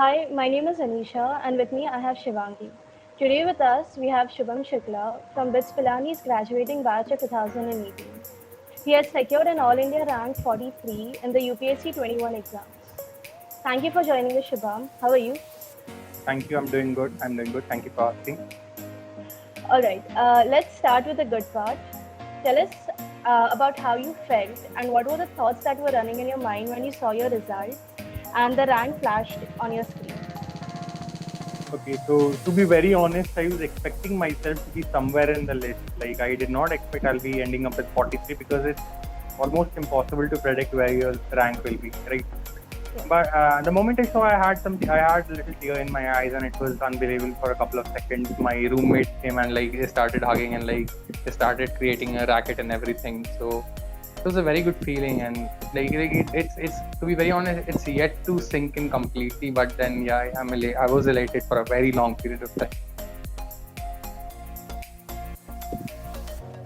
Hi, my name is Anisha and with me I have Shivangi. Today with us we have Shubham Shukla from BITS Pilani's graduating batch of 2018. He has secured an All India rank 43 in the UPSC 21 exams. Thank you for joining us, Shubham. How are you? Thank you. I'm doing good. Thank you for asking. Alright, let's start with the good part. Tell us about how you felt and what were the thoughts that were running in your mind when you saw your results and the rank flashed on your screen. Okay, so to be very honest, I was expecting myself to be somewhere in the list. Like I did not expect I'll be ending up with 43 because it's almost impossible to predict where your rank will be, right? But the moment I saw, I had a little tear in my eyes, and it was unbelievable for a couple of seconds. My roommates came and like they started hugging and like they started creating a racket and everything. So it was a very good feeling, and it's to be very honest, it's yet to sink in completely. But then yeah, I was elated for a very long period of time.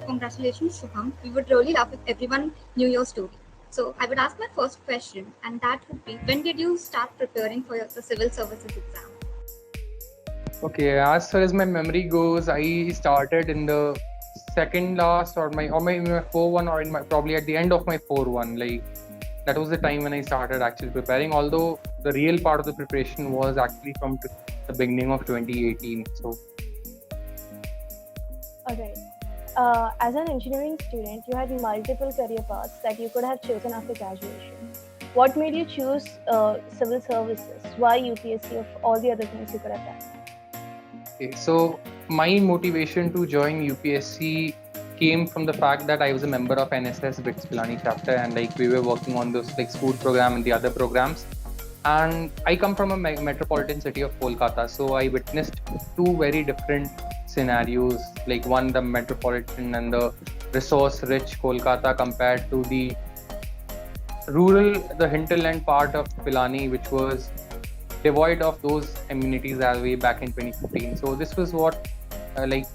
Congratulations, Shubham. We would really love if everyone knew your story. So I would ask my first question, and that would be, when did you start preparing for the civil services exam? Okay, as far as my memory goes, I started in the second last or my 4-1 or in my probably at the end of my 4-1. Like that was the time when I started actually preparing. Although the real part of the preparation was actually from the beginning of 2018. So Alright. As an engineering student, you had multiple career paths that you could have chosen after graduation. What made you choose civil services? Why UPSC of all the other things you could have done? okay, so my motivation to join UPSC came from the fact that I was a member of NSS BITS Pilani chapter, and like we were working on those like school program and the other programs. And I come from a metropolitan city of Kolkata, so I witnessed two very different scenarios. Like one, the metropolitan and the resource-rich Kolkata compared to the rural, the hinterland part of Pilani, which was devoid of those amenities as way back in 2015. So this was what like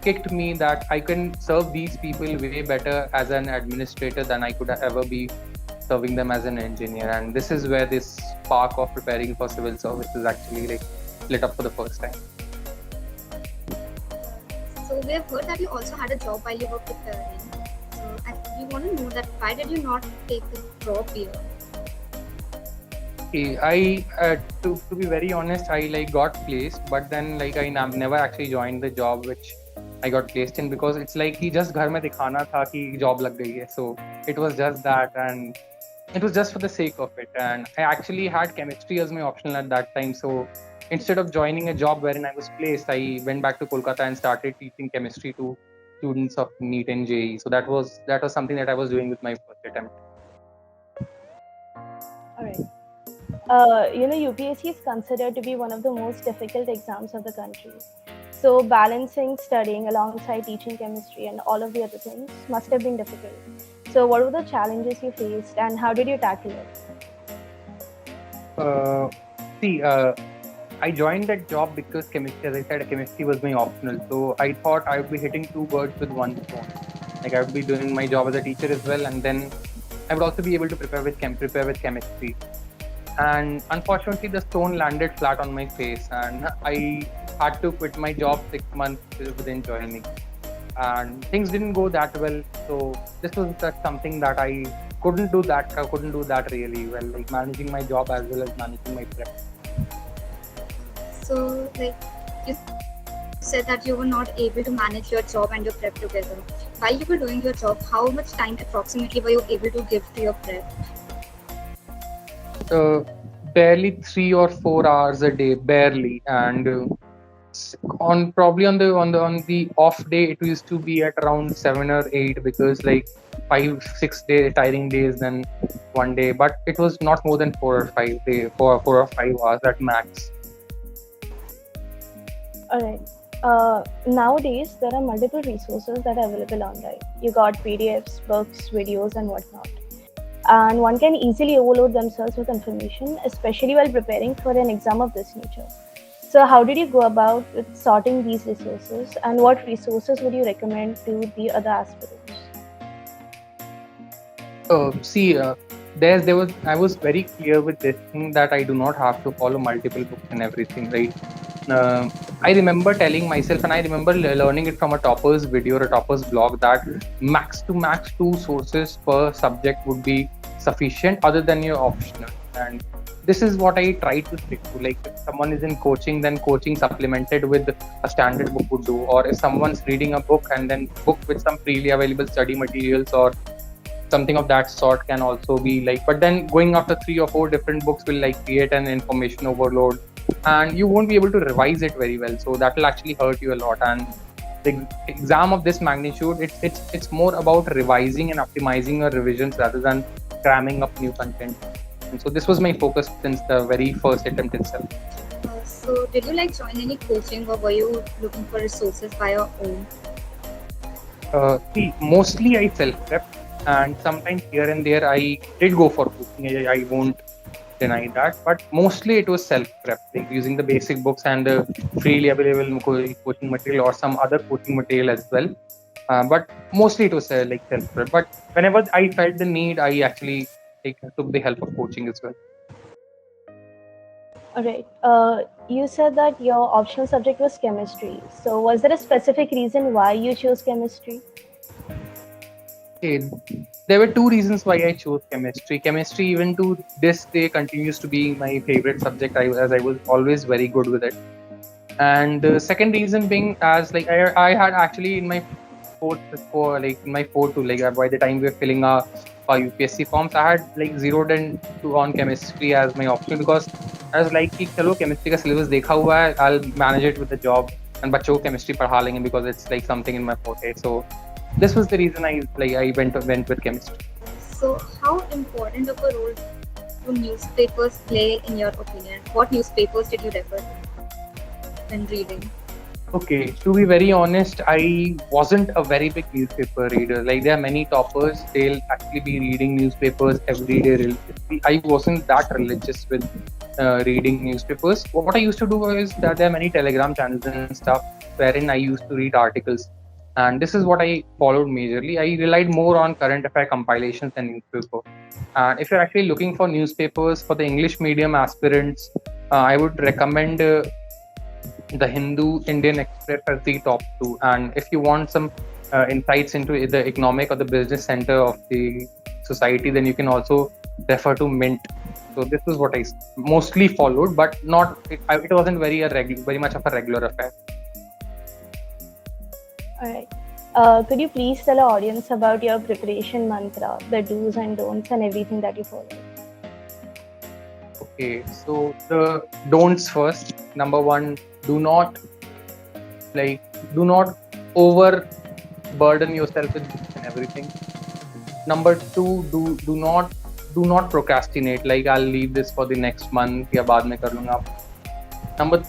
kicked me that I can serve these people way better as an administrator than I could ever be serving them as an engineer. And this is where this spark of preparing for civil service is actually like lit up for the first time. So we have heard that you also had a job while you were preparing. So we want to know that why did you not take the drop year? I to be very honest, I like got placed, but then like I never actually joined the job which I got placed in, because it's like कि just घर में दिखाना था कि job लग गई है. So it was just that, and it was just for the sake of it. And I actually had chemistry as my optional at that time. So instead of joining a job wherein I was placed, I went back to Kolkata and started teaching chemistry to students of NEET and JEE. So that was something that I was doing with my first attempt. Alright. UPSC is considered to be one of the most difficult exams of the country. So balancing studying alongside teaching chemistry and all of the other things must have been difficult. So what were the challenges you faced and how did you tackle it? See, I joined that job because chemistry, as I said, chemistry was my optional. So I thought I would be hitting two birds with one stone. Like I would be doing my job as a teacher as well, and then I would also be able to prepare with chemistry. And unfortunately, the stone landed flat on my face, and I had to quit my job 6 months within joining. And things didn't go that well. So this was just something that I couldn't do that really well, like managing my job as well as managing my prep. So like you said that you were not able to manage your job and your prep together. While you were doing your job, how much time approximately were you able to give to your prep? Barely 3 or 4 hours a day, barely. And on probably on the off day, it used to be at around 7 or 8, because like 5 6 day tiring days, then one day. But it was not more than 4 or 5 hours at max. Alright. Nowadays, there are multiple resources that are available online. You got PDFs, books, videos, and whatnot. And one can easily overload themselves with information, especially while preparing for an exam of this nature. So how did you go about with sorting these resources and what resources would you recommend to the other aspirants? See, I was very clear with this thing that I do not have to follow multiple books and everything, right? uh, I remember telling myself, and I remember learning it from a topper's video or a topper's blog, that max to max two sources per subject would be sufficient, other than your optional. And this is what I try to stick to. Like, if someone is in coaching, then coaching supplemented with a standard book would do. Or if someone's reading a book, and then book with some freely available study materials or something of that sort can also be like. But then going after 3 or 4 different books will like create an information overload, and you won't be able to revise it very well, so that will actually hurt you a lot. And the exam of this magnitude, it's more about revising and optimizing your revisions rather than cramming up new content. And so this was my focus since the very first attempt itself. So did you like join any coaching, or were you looking for resources by your own? See, mostly I self-prep, and sometimes here and there I did go for coaching. I won't deny that, but mostly it was self-prep, like using the basic books and the freely available coaching material or some other coaching material as well. But mostly it was like self-prep. But whenever I felt the need, I actually took the help of coaching as well. All right. You said that your optional subject was chemistry. So was there a specific reason why you chose chemistry? Okay. There were 2 reasons why I chose chemistry. Chemistry, even to this day, continues to be my favorite subject, as I was always very good with it. And the second reason being, as like I had actually in my fourth to like by the time we were filling our UPSC forms, I had like zeroed in to on chemistry as my option, because I was like, chalo chemistry ka syllabus dekha hua hai, I'll manage it with the job, and bachcho ko chemistry padha lenge because it's like something in my forte. So this was the reason I went with chemistry. So how important of a role do newspapers play in your opinion? What newspapers did you refer when reading? Okay, to be very honest, I wasn't a very big newspaper reader. Like, there are many toppers, they'll actually be reading newspapers every day religiously. I wasn't that religious with reading newspapers. What I used to do is that there are many Telegram channels and stuff wherein I used to read articles. And this is what I followed majorly. I relied more on current affair compilations than newspaper. And if you're actually looking for newspapers for the English medium aspirants, I would recommend the Hindu, Indian Express as the top 2. And if you want some insights into the economic or the business center of the society, then you can also refer to Mint. So this is what I mostly followed, but it wasn't very much of a regular affair. All right. Could you please tell our audience about your preparation mantra, the do's and don'ts, and everything that you follow? Okay, so the don'ts first. Number 1, do not overburden yourself with books and everything. Number 2, do not procrastinate. Like, I'll leave this for the next month, ya baad mein kar lunga. Number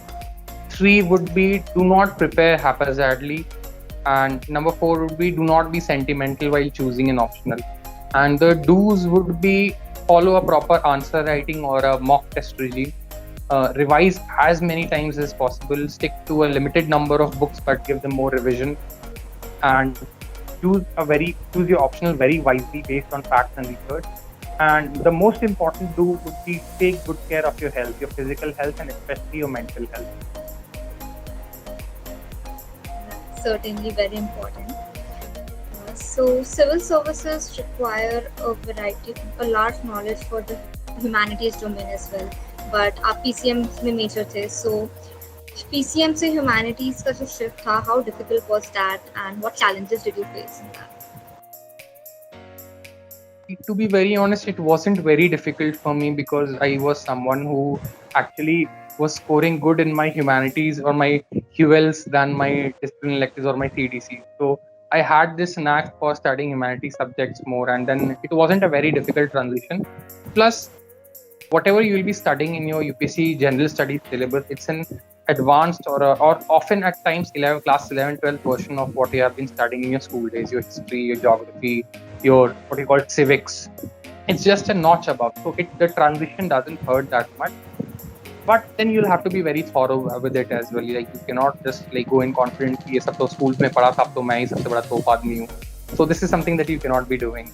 3 would be, do not prepare haphazardly. And number 4 would be, do not be sentimental while choosing an optional. And the do's would be, follow a proper answer writing or a mock test regime. Revise as many times as possible. Stick to a limited number of books, but give them more revision. And choose your optional very wisely based on facts and research. And the most important do would be, take good care of your health, your physical health, and especially your mental health. Certainly very important. So civil services require a large knowledge for the humanities domain as well. But आप PCM में major थे, so PCM से humanities का जो shift था, how difficult was that, and what challenges did you face in that? To be very honest, it wasn't very difficult for me, because I was someone who actually was scoring good in my humanities or my QLs than my discipline electives or my CDC. So I had this knack for studying humanities subjects more, and then it wasn't a very difficult transition. Plus, whatever you will be studying in your UPSC general studies syllabus, it's an advanced or often at times class 11, 12 version of what you have been studying in your school days, your history, your geography, your what you call civics. It's just a notch above. So the transition doesn't hurt that much. But then you'll have to be very thorough with it as well. Like, you cannot just like go in confident कि ये सब तो schools में पढ़ा था, अब तो मैं ही सबसे बड़ा तोप आदमी हूँ. So this is something that you cannot be doing.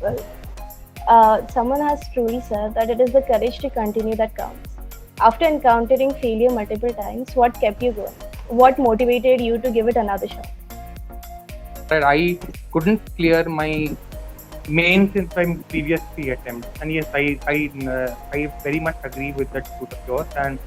Well, someone has truly said that it is the courage to continue that counts. After encountering failure multiple times, what kept you going? What motivated you to give it another shot? That I couldn't clear my mains in my previous 3 attempts, and yes, I very much agree with that truth of yours. And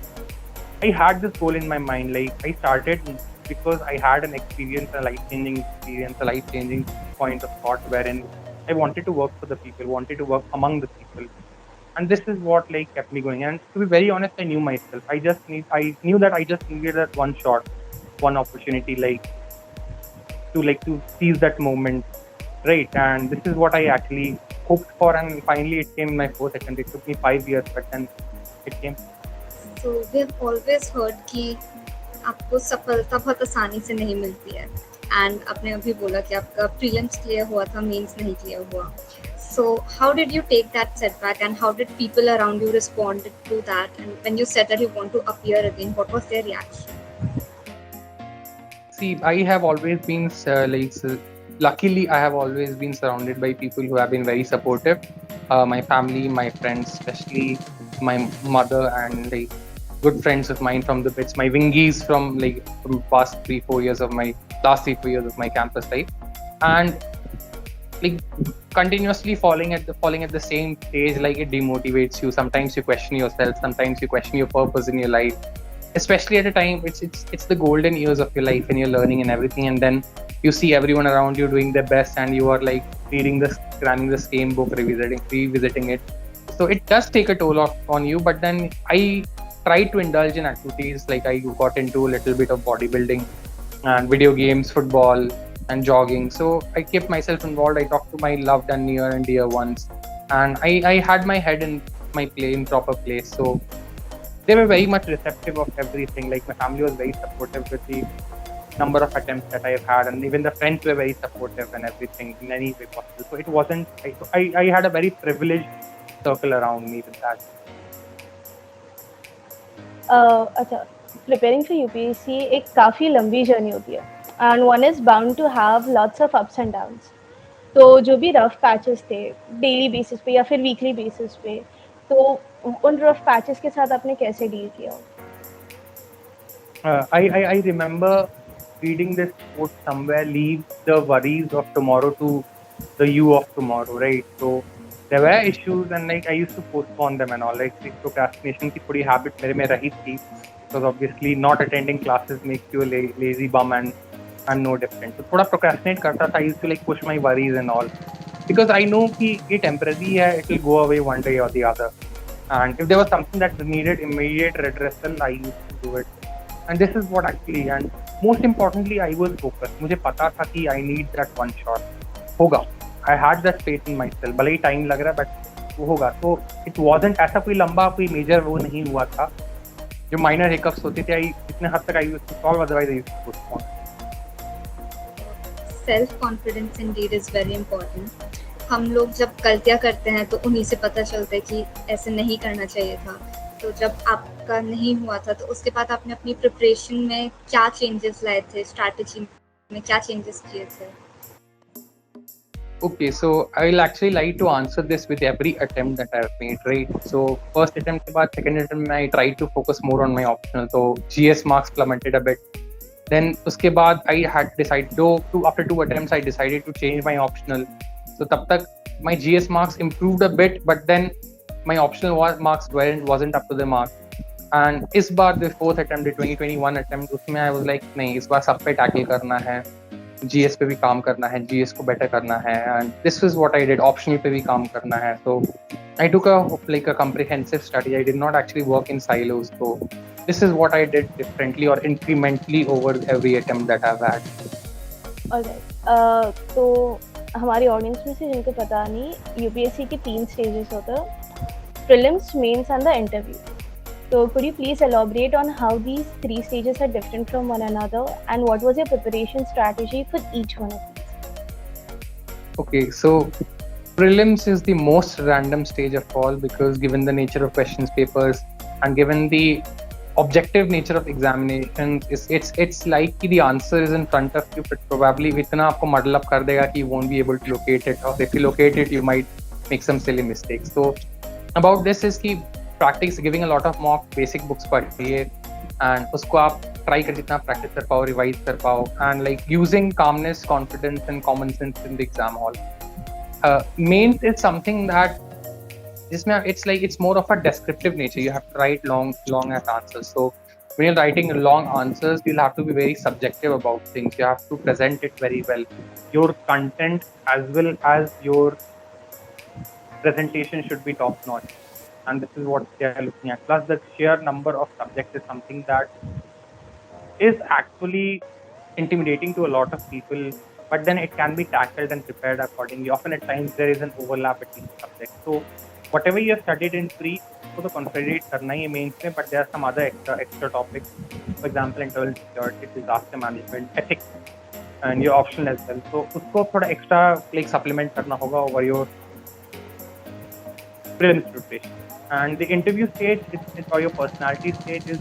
I had this goal in my mind. Like I started because I had an experience, a life-changing experience, a life-changing point of thought wherein I wanted to work for the people, wanted to work among the people, and this is what like kept me going. And to be very honest, I knew myself. I knew that I just needed that one shot, one opportunity, to seize that moment, right? And this is what I actually hoped for, and finally it came in my fourth attempt. It took me 5 years, but then it came. So we have always heard कि आपको सफलता बहुत आसानी से नहीं मिलती है, and आपने अभी बोला कि आपका prelims clear हुआ था, mains नहीं clear हुआ. So how did you take that setback, and how did people around you respond to that? And when you said that you want to appear again, what was their reaction? See, I have always been luckily I have always been surrounded by people who have been very supportive. My family, my friends, especially my mother, and like good friends of mine from the BITS, my wingies from past 3-4 years of my last 3-4 years of my campus life, and like continuously falling at the same stage, like it demotivates you. Sometimes you question yourself, sometimes you question your purpose in your life, especially at a time it's the golden years of your life and you're learning and everything, and then you see everyone around you doing their best and you are like cramming the same book, revisiting it. So it does take a toll on you, but then I tried to indulge in activities. Like I got into a little bit of bodybuilding and video games, football and jogging. So I kept myself involved. I talked to my loved and near and dear ones, and I had my head in proper place. So they were very much receptive of everything. Like my family was very supportive with the number of attempts that I've had, and even the friends were very supportive and everything in any way possible. So it wasn't, I had a very privileged circle around me with that. अच्छा, preparing for UPSC एक काफ़ी लंबी journey होती है, and one is bound to have lots of ups and downs. तो जो भी rough patches थे डेली बेसिस पे या फिर वीकली बेसिस पे, तो उन रफ पैचेस के साथ आपने कैसे डील किया? I remember reading this quote somewhere: leave the worries of tomorrow to the you of tomorrow, right? So there were issues, and like I used to postpone them and all. Like the procrastination की थोड़ी habit मेरे में रही थी, because obviously not attending classes makes you a lazy bum and no different. So थोड़ा procrastinate करता था. I used to like push my worries and all, because I know कि ये temporary है, it will go away one day or the other. And if there was something that needed immediate redressal, I used to do it. And this is what actually, and most importantly, I was focused. मुझे पता था कि I need that one shot. होगा. I had that faith in myself. भले ही time लग रहा है, but वो होगा. So it wasn't ऐसा कोई लंबा कोई major वो नहीं हुआ था. जो minor hiccups होते थे, इतने हद तक I used to solve, otherwise I used to postpone. Self-confidence indeed is very important. हम लोग जब गलतियाँ करते हैं तो उन्हीं से पता चलता है कि ऐसे नहीं करना चाहिए था. तो जब आपका नहीं हुआ था तो उसके बाद आपने अपनी प्रिपरेशन में क्या चेंजेस लाए थे, स्ट्रैटेजी में क्या चेंजेस किए थे? Okay, so I'll actually like to answer this with every attempt that I've made, right? So first attempt के बाद second attempt में I tried to focus more on my optional. So GS marks plummeted a bit. Then उसके बाद I had decided after 2 attempts I decided to change my optional. So तब तक my GS marks improved a bit, but then my optional marks wasn't up to the mark. And इस बार the fourth attempt, the 2021 attempt, उसमें I was like नहीं, इस बार सब पे tackle करना है, GS पे भी काम करना है, GS को better करना है, and this is what I did. Optional पे भी काम करना है. So I took a comprehensive study. I did not actually work in silos. So this is what I did differently or incrementally over every attempt that I've had. Alright, तो हमारी audience में से जिनको पता नहीं, UPSC के 3 stages होते हैं: prelims, mains and the interview. So could you please elaborate on how these 3 stages are different from one another, and what was your preparation strategy for each one of these? Okay, so prelims is the most random stage of all, because given the nature of questions papers and given the objective nature of examinations is it's like कि the answer is in front of you, but probably इतना आपको muddle up कर देगा कि you won't be able to locate it, or if you locate it you might make some silly mistakes. So about this is कि practice, giving a lot of mock, basic books पढ़िए and उसको आप try कर जितना practice कर पाओ, revise कर पाओ, and like using calmness, confidence and common sense in the exam hall. Mains is something that it's more of a descriptive nature. You have to write long as answers. So when you're writing long answers, you'll have to be very subjective about things. You have to present it very well. Your content as well as your presentation should be top notch, and this is what they are looking at. Plus, the sheer number of subjects is something that is actually intimidating to a lot of people, but then it can be tackled and prepared accordingly. Often at times there is an overlap between subjects. So whatever you have studied in pre, so the consolidate karna hi hai mains mein, but there are some other extra topics. For example, internal security, disaster management, ethics, and your optional as well. So usko thoda extra like supplement karna hoga over your prelims preparation. And the interview stage or your personality stage is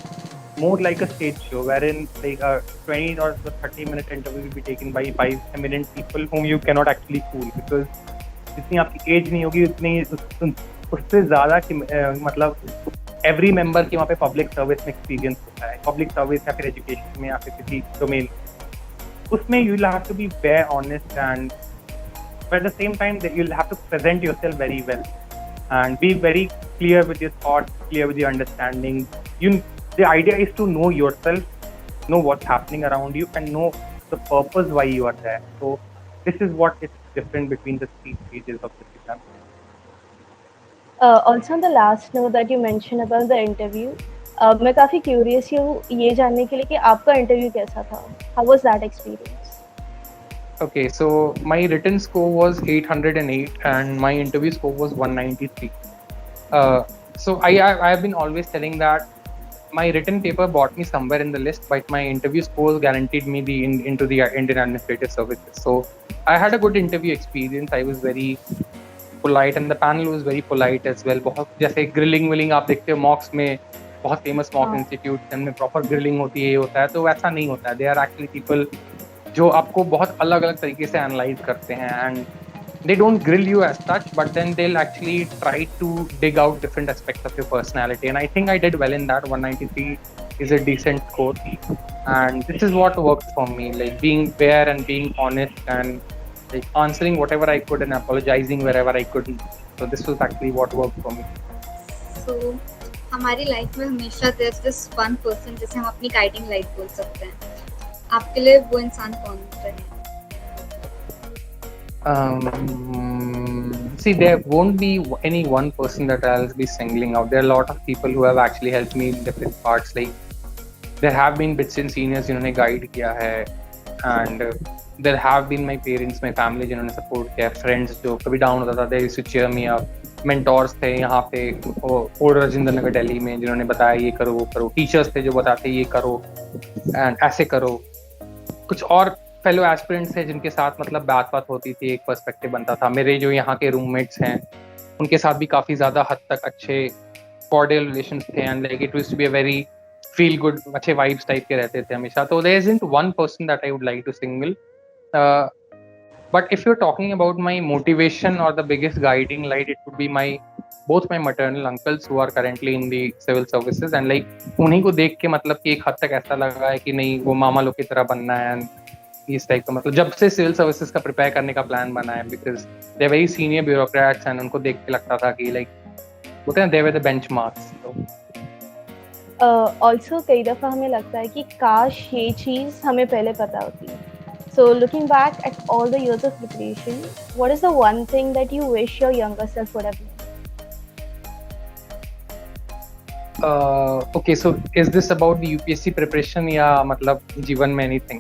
more like a stage show, wherein like a 20 or 30-minute interview will be taken by 5 eminent people whom you cannot actually fool, because जितनी आपकी as नहीं होगी उतनी उससे ज़्यादा कि मतलब every member की वहाँ पे पब्लिक सर्विस में एक्सपीरियंस होता है, पब्लिक सर्विस या फिर एजुकेशन में या फिर किसी डोमेन, उसमें you will have to be very honest and at the same time you will have to present yourself very well and be very clear with your thoughts, clear with your understanding. The idea is to know yourself, know what's happening around you, and know the purpose why you are there. So this is what is different between the three stages of the exam. Also on the last note that you mentioned about the interview, मैं काफ़ी curious हूँ ये जानने के लिए कि आपका interview कैसा था? How was that experience? Okay, so my written score was 808 and my interview score was 193. So I have been always telling that my written paper brought me somewhere in the list, but my interview scores guaranteed me into the Indian Administrative Services. So I had a good interview experience. I was very polite and the panel was very polite as well. बहुत जैसे grilling willing आप देखते हो mocks में, बहुत famous mock institute में proper grilling होती है, ये होता है, तो वैसा नहीं होता है. They are actually people जो आपको बहुत अलग अलग तरीके से एनालाइज करते हैं, and they don't grill you as such, but then they'll actually try to dig out different aspects of your personality, and I think I did well in that. 193 is a decent score, and this is what worked for me, like being fair and being honest and like answering whatever I could and apologizing wherever I couldn't. So this was actually what worked for me. So हमारी life में हमेशा there's this one person जिसे हम अपनी guiding light बोल सकते हैं. आपके लिए वो इंसान कौन रहे? See, there won't be any one person that I'll be singling out. There are a lot of people who have actually helped me in different parts. Like there have been bits and seniors जिन्होंने guide किया है, and there have been my parents, my family जिन्होंने support किया, friends जो कभी down होता था they used to cheer me up, mentors थे यहाँ पे ओल्ड राजेंद्र नगर दिल्ली में जिन्होंने बताया ये करो वो करो, टीचर्स थे जो बताते ये करो एंड ऐसे करो, कुछ और फेलो एस्पिरेंट्स थे जिनके साथ मतलब बात होती थी, एक पर्सपेक्टिव बनता था. मेरे जो यहाँ के रूममेट्स हैं उनके साथ भी काफ़ी ज़्यादा हद तक अच्छे कॉर्डियल रिलेशंस थे, and like it used to be a very feel good, अच्छे वाइब्स टाइप के रहते थे हमेशा. तो there isn't one person that I would like to single, but if you are talking about my motivation और the biggest guiding light, it would be my both my maternal uncles who are currently in the civil services, and like उन्हीं को देख के मतलब कि एक हद तक ऐसा लगा है कि नहीं वो मामा लोग की तरह बनना है, एंड इस टाइप का मतलब जब से सिविल सर्विसेज का प्रिपेयर करने का प्लान बना है, because they very senior bureaucrats and उनको देख के लगता था कि लाइक बोलते हैं दे वर द बेंचमार्क्स. ऑल्सो कई दफ़ा हमें लगता है कि काश ये चीज़ हमें पहले पता होती. So looking back at all the years of preparation, what is the one thing that you wish your younger self would have known? Okay, so is this about the UPSC preparation या मतलब जीवन में anything?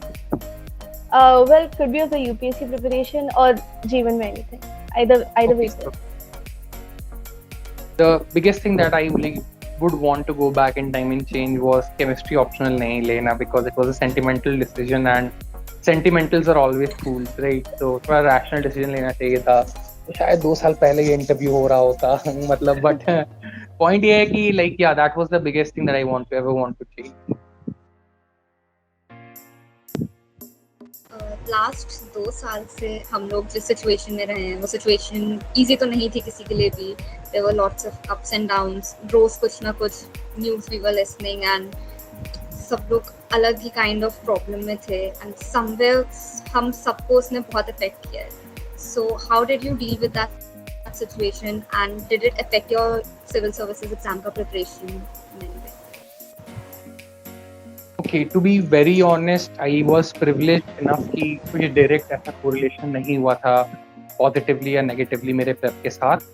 Well, could be of the UPSC preparation or जीवन में anything. Either way. So the biggest thing that I really would want to go back in time and change was chemistry optional नहीं लेना, because it was a sentimental decision and sentimentals are always fools, right? So थोड़ा rational decision लेना चाहिए था. तो शायद 2 साल पहले ये इंटरव्यू हो रहा होता मतलब, बट point ये है कि like yeah, that was the biggest thing that I ever want to change. Last 2 साल से हम लोग जिस सिचुएशन में रहे हैं वो सिचुएशन इजी तो नहीं थी किसी के लिए भी. There were lots of ups and downs, रोज कुछ ना कुछ news we were listening and सब लोग अलग ही काइंड ऑफ प्रॉब्लम में थे एंड समवेयर हम सबको उसने बहुत अफेक्ट किया है. So how did you deal with that situation and did it affect your civil services exam का preparation? Okay, to be very honest, I was privileged enough कि मुझे direct ऐसा correlation नहीं हुआ था positively या negatively मेरे prep के साथ.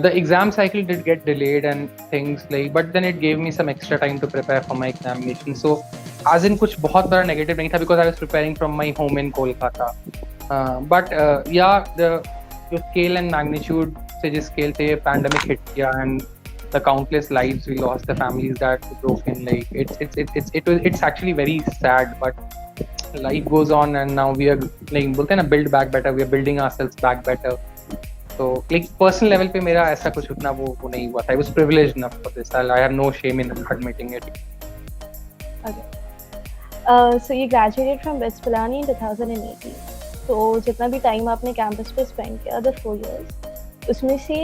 The exam cycle did get delayed and things like, but then it gave me some extra time to prepare for my examination. So, as in कुछ बहुत बड़ा negative नहीं था because I was preparing from my home in Kolkata. But yeah, the scale and magnitude से जिस scale से pandemic hit किया and the countless lives we lost, the families that were broken, like it's actually very sad, but life goes on and now we are like बोलते हैं ना build back better, we are building ourselves back better. So like personal level पे मेरा ऐसा कुछ उतना वो नहीं हुआ था. I was privileged enough for this. I have no shame in admitting it. Okay. So you graduated from BITS Pilani in 2018. So जितना भी time आपने campus पे spend किया the 4 years, उसमें से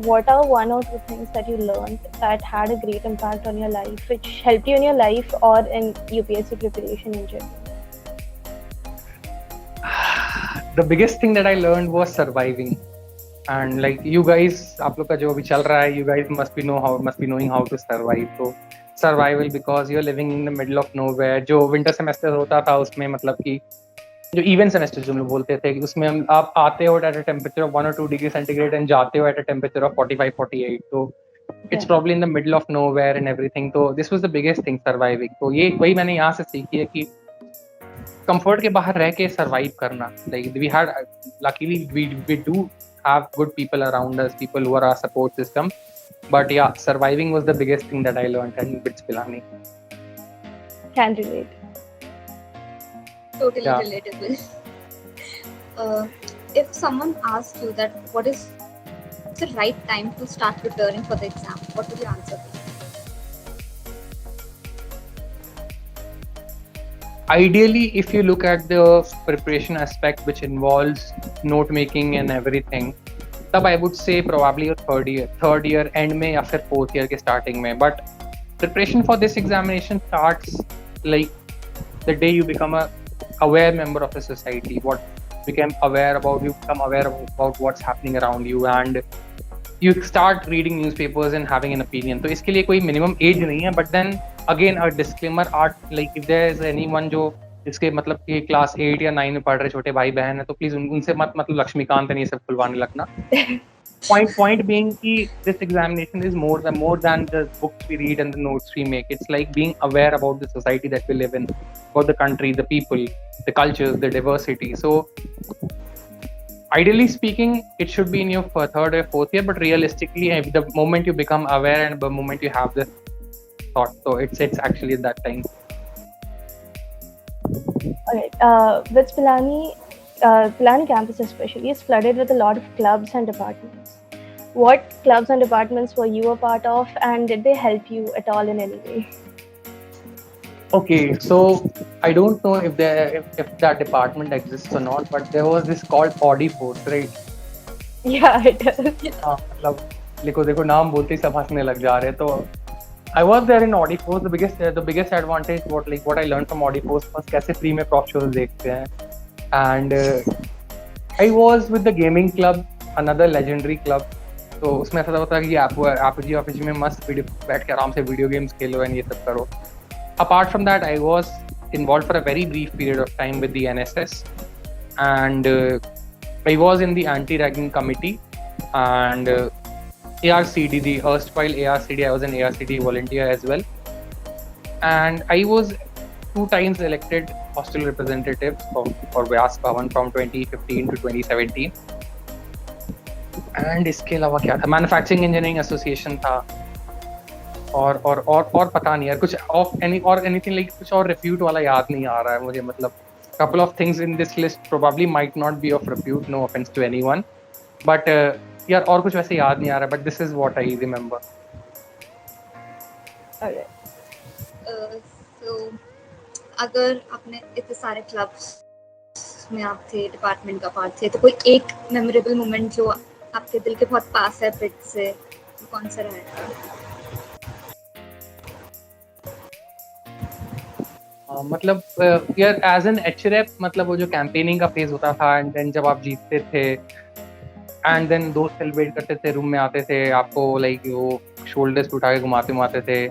what are one or two things that you learned that had a great impact on your life, which helped you in your life or in UPSC preparation in general? The biggest thing that I learned was surviving. And like you guys, आप लोग का जो अभी चल रहा है, you guys must be knowing how to survive. So survival, because you're living in the middle of nowhere. जो winter semester होता था उसमें मतलब कि जो इवेंट सेमेस्टर जो हम लोग बोलते थे कि उसमें आप आते हो at a temperature of 1 or 2 degree centigrade and जाते हो एट अ टेम्परेचर ऑफ 45-48. तो it's probably in the middle of nowhere and everything. तो this was the biggest thing, surviving. तो ये वही मैंने यहाँ से सीखी है कि कंफर्ट के बाहर रह के सर्वाइव करना. Like we had luckily we do have good people around us, people who are our support system. But yeah, surviving was the biggest thing that I learned in BITS Pilani. Can relate. Totally Yeah. relatable. If someone asks you that what is the right time to start preparing for the exam, what would you answer them? Ideally, if you look at the preparation aspect which involves note making and everything, तब I would say probably your third year end में या फिर fourth year के starting में. But preparation for this examination starts like the day you become a aware member of the society. You become aware about what's happening around you, and you start reading newspapers and having an opinion. तो इसके लिए कोई minimum age नहीं है. But then again, a disclaimer, like if there is anyone जो जिसके मतलब कि क्लास 8 या 9 में पढ़ रहे छोटे भाई बहन है, तो प्लीज उनसे मत मतलब लक्ष्मीकांत नहीं सब खुलवाने लगना. Point being कि this examination is more than the books we read and the notes we make. It's like being aware about the society that we live in, about the country, the people, the cultures, the diversity. So ideally speaking, it should be in your third or fourth year, but realistically, the moment you become aware and the moment you have this thought, so it's actually at that time. Alright, BITS Pilani campus especially is flooded with a lot of clubs and departments. What clubs and departments were you a part of, and did they help you at all in any way? Okay, so I don't know if that department exists or not, but there was this called Audi Force, right? Yeah, it does. हाँ, मतलब देखो नाम बोलते ही सब हंसने लग जा रहे हैं. तो I was there in Audi Force. The biggest advantage what I learned from Audi Force was कैसे फ्री में prop shows देखते हैं. And I was with the gaming club, another legendary club. तो उसमें ऐसा होता है कि आप में मस्त बैठ के आराम से वीडियो गेम्स खेलो एंड ये सब करो. Apart from that, I was involved for a very brief period of time with the NSS, and I was in the anti-ragging committee, and ARCD, the erstwhile ARCD, I was an ARCD volunteer as well, and I was 2 times elected hostel representative for Vyas Bhavan from 2015 to 2017. And इसके अलावा क्या था, manufacturing engineering association था, और पता नहीं यार कुछ एनीथिंग लाइक कुछ और रिप्यूट वाला याद नहीं आ रहा है मुझे. मतलब couple of things in this list probably might not be of repute, no offense to anyone, but यार और कुछ वैसे याद नहीं आ रहा, but this is what I remember. Alright. So अगर आपने इतने सारे क्लब्स में आप थे, डिपार्टमेंट का पार्ट थे, तो कोई एक मेमोरेबल मोमेंट जो आपके दिल के बहुत पास है बिट से, तो कौन सा रहेगा? मतलब यार एज एन एचरेप, मतलब वो जो कैंपेनिंग का फेज होता था एंड देन जब आप जीतते थे एंड देन दोस्त सेलिब्रेट करते थे, रूम में आते थे, आपको लाइक वो शोल्डर्स पे उठा के घुमाते थे,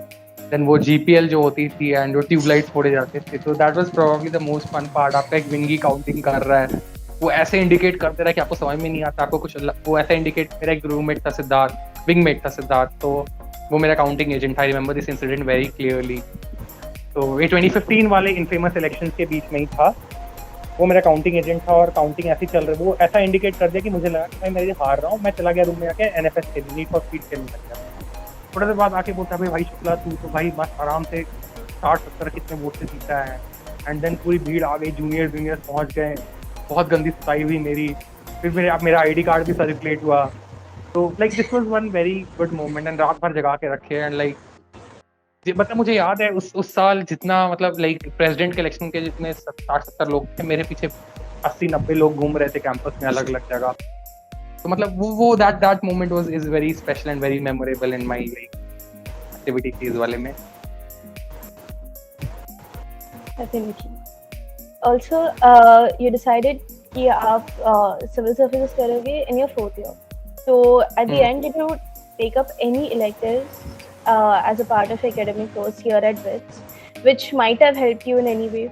देन वो जीपीएल जो होती थी एंड वो ट्यूबलाइट फोड़े जाते थे, तो that was probably the most fun part. आपका एक विंगी काउंटिंग कर रहा है, वो ऐसे इंडिकेट करते रहा कि आपको समझ में नहीं आता, आपको कुछ वो ऐसा इंडिकेट, मेरा एक रूममेट था सिद्धार्थ, विंगमेट था सिद्धार्थ, तो वो मेरा काउंटिंग एजेंट था। I remember this incident very clearly. तो ये 2015 वाले इनफेमस इलेक्शंस के बीच में ही था, वो मेरा काउंटिंग एजेंट था और काउंटिंग ऐसी चल रही, वो ऐसा इंडिकेट कर दिया कि मुझे लगा कि भाई मैं हार रहा हूँ, मैं चला गया रूम में आके एनएफएस खेलने, नीड फॉर स्पीड खेलने लग गया। थोड़ी देर बाद आके बोलता है भाई शुक्ला तू तो भाई मस्त आराम से 60-70 कितने वोट से जीता है, एंड देन पूरी भीड़ आ गई, जूनियर पहुंच गए, बहुत गंदी सताई हुई मेरी, फिर मेरा आईडी कार्ड भी सर्कुलेट हुआ, तो like this was one very good moment and रात भर जगा के रखे एंड लाइक मतलब मुझे याद है उस साल जितना मतलब लाइक प्रेसिडेंट के इलेक्शन के जितने 60-70 लोग थे, मेरे पीछे 80-90 लोग घूम रहे थे कैंपस में अलग अलग जगह, तो मतलब वो that moment was is very special and very memorable in my like activity phase वाले में। Definitely. Also, you decided कि आप civil services करोगे in your 4th year. So at the end, did you take up any electives as a part of academic course here at BITS, which might have helped you in any way?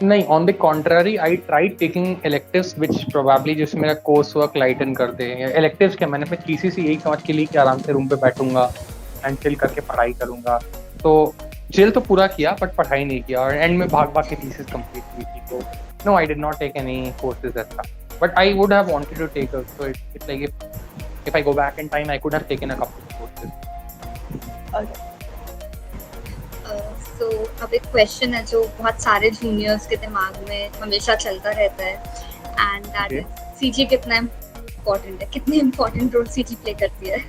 नहीं, on the contrary, I tried taking electives which probably जिसमें मेरा course work लाइटन कर दे। electives क्या, मैंने अपने thesis यही समझ के ली कि आराम से रूम पे बैठूंगा एंड चिल करके पढ़ाई करूंगा, तो चिल तो पूरा किया बट पढ़ाई नहीं किया, और एंड में भाग के थीसिस कंप्लीट हुई थी। तो no, I did not take any courses as such, but I would have wanted to take, so it's like if I go back in time I could have taken a couple of courses. Okay. So अब एक question है जो बहुत सारे juniors के दिमाग में हमेशा चलता रहता है, एंड दैट इज सीजी कितना इम्पोर्टेंट है, कितनी इम्पोर्टेंट रोल सीजी प्ले करती है?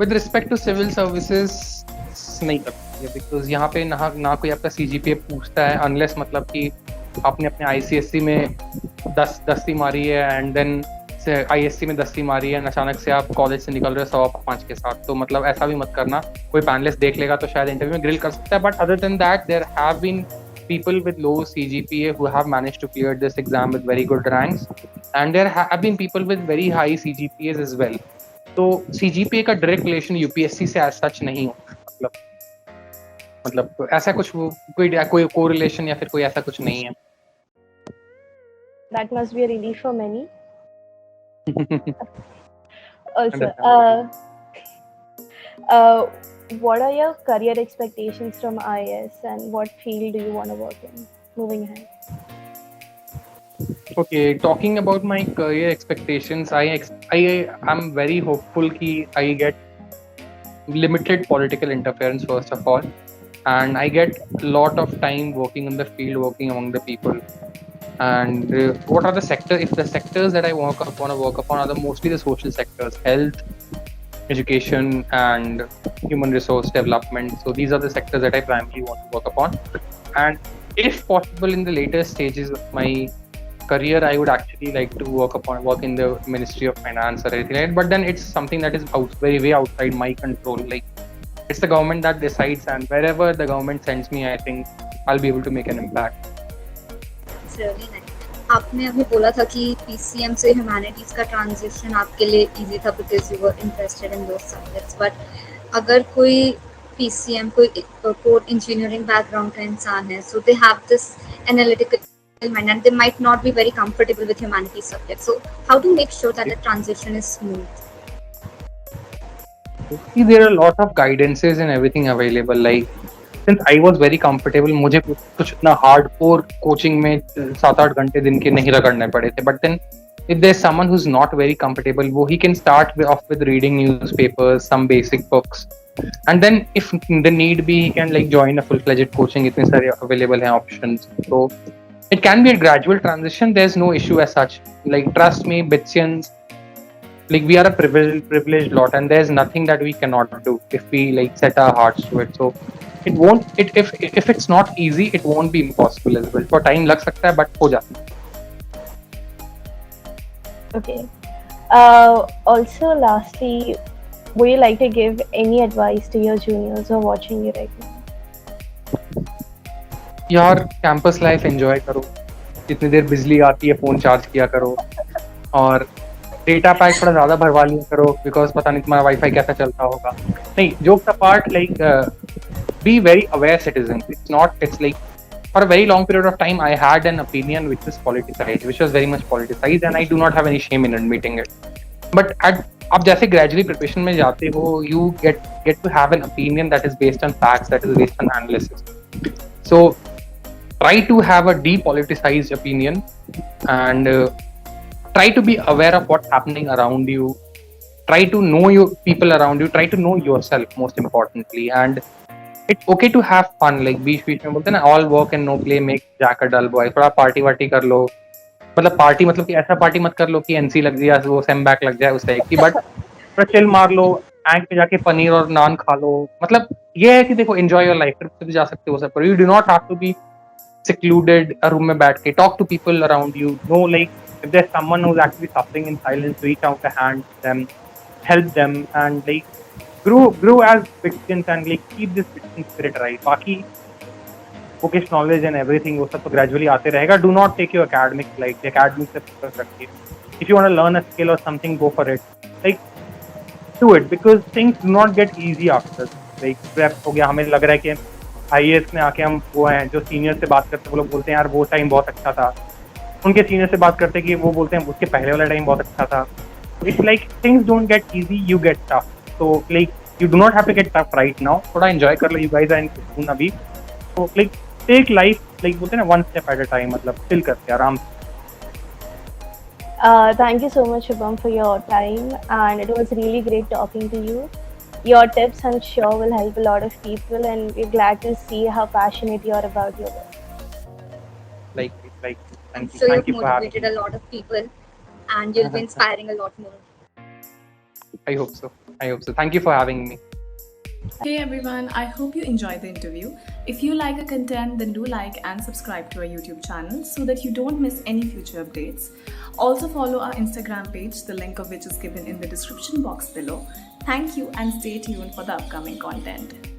With respect to civil services नहीं करती है, बिकॉज यहाँ पे ना कोई आपका CGPA पूछता है, अनलेस मतलब कि आपने अपने ICSE में 10 मारी है एंड देन ISC में 10 मारी है, अचानक से आप कॉलेज से निकल रहे हो 5.25 के साथ, तो मतलब ऐसा भी मत करना। कोई पैनलिस्ट देख लेगा तो शायद इंटरव्यू में ग्रिल कर सकता है, but other than that there have been people with low CGPA who have managed to clear this exam with very good ranks, and there have been people with very high CGPAs as well. तो CGPA का direct relation UPSC से as such नहीं हो, मतलब ऐसा कुछ कोई correlation या फिर कोई ऐसा कुछ नहीं है। That must be a relief for many. Also, what are your career expectations from IAS, and what field do you want to work in moving ahead? Okay, talking about my career expectations, I am very hopeful that I get limited political interference first of all, and I get a lot of time working in the field, working among the people. And what are the sectors? If the sectors that I want to work upon are mostly the social sectors, health, education, and human resource development. So these are the sectors that I primarily want to work upon. And if possible, in the later stages of my career, I would actually like to work in the Ministry of Finance or anything like that. But then it's something that is way outside my control. Like it's the government that decides, and wherever the government sends me, I think I'll be able to make an impact. Really nice. आपने अभी बोला था कि PCM से humanities का transition आपके लिए easy था because you were interested in those subjects, but अगर कोई PCM कोई कोर इंजीनियरिंग बैकग्राउंड का इंसान है, so they have this analytical mind and they might not be very comfortable with humanities subjects, so how to make sure that the transition is smooth? See, there are a lot of guidances and everything available. Like since I was very comfortable, मुझे कुछ इतना hardcore coaching में 7-8 घंटे दिन के नहीं रगड़ने पड़े थे. But then if there's someone who's not very comfortable, he can start off with reading newspapers, some basic books, and then if the need be, he can like join a full-fledged coaching. इतने सारे available हैं options. So it can be a gradual transition. There's no issue as such. Like trust me, Bitsians, like we are a privileged lot, and there's nothing that we cannot do if we like set our hearts to it. So it won't it if it's not easy, it won't be impossible as well. For time lag sakta hai, but ho jata hai. Okay. Also, lastly, would you like to give any advice to your juniors who are watching you right now? यार campus life enjoy करो, जितनी देर बिजली आती है phone charge किया करो, और data pack थोड़ा ज्यादा भरवा लिया करो, बिकॉज पता नहीं तुम्हारा वाईफाई कैसा चलता होगा. नहीं, jokes apart, like be very aware citizens. It's like for a very long period of time I had an opinion which was politicized, which was very much politicized, and I do not have any shame in admitting it. But आप जैसे gradually preparation में जाते हो, you get to have an opinion that is based on facts, that is based on analysis. So try to have a depoliticized opinion, and try to be aware of what's happening around you. Try to know your people around you. Try to know yourself, most importantly. And it's okay to have fun. Like बीच में बोलते हैं ना, all work and no play make Jack a dull boy. थोड़ा party वार्टी कर लो. मतलब party मतलब कि ऐसा पार्टी मत कर लो कि एनसी लग जाए, वो सेम बैक लग जाए उस टाइप की. बट थोड़ा चिल मार लो, बैंक पे जाके पनीर और नान खा लो. मतलब ये है कि देखो, एंजॉय योर लाइफ. ट्रिप पे भी जा सकते हो सब, पर you do not have to be secluded a room में बैठ के. Talk to people around you. Know, like, if there's someone who's actually suffering in silence, reach out a hand to them, help them, and like grow as victims, and like keep this victim spirit right. बाकी bookish knowledge and everything वो सब तो gradually आते रहेगा. Do not take your academics like academics से focus रखिए. If you want to learn a skill or something, go for it. Like do it, because things do not get easy after. Like prep हो गया, हमें लग रहा है कि IAS में आके हम वो हैं जो सीनियर से बात करते, वो लोग बोलते हैं यार वो टाइम बहुत अच्छा था. उनके सीनियर से बात करते कि वो बोलते हैं उसके पहले वाला टाइम बहुत अच्छा था. It's like things don't get easy, you get tough. तो like you do not have to get tough right now. थोड़ा एंजॉय कर लो. यू गाइस आर इन कून अभी. तो लाइक टेक लाइफ, लाइक बोलते हैं ना, one step at a time. मतलब चिल करके आराम से. Thank you so much, Shubham, for your time, and it was really great talking to you. Your tips, I'm sure, will help a lot of people, and we're glad to see how passionate you are about your work. Like thank you. So Thank you've you for having motivated a lot of people, and you'll be inspiring a lot more. me. I hope so. Thank you for having me. Hey everyone, I hope you enjoyed the interview. If you like the content, then do like and subscribe to our YouTube channel so that you don't miss any future updates. Also follow our Instagram page, the link of which is given in the description box below. Thank you and stay tuned for the upcoming content.